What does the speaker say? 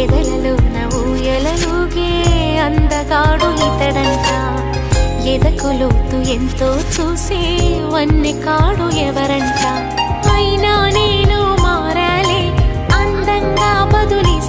ఎదలలో ఊయలలుగే అందగాడు ఇతడంట. ఎదకు లోతు ఎంతో చూసే వన్నె కాడు ఎవరంట. అయినా నేను మారాలే అందంగా బదులిస్తా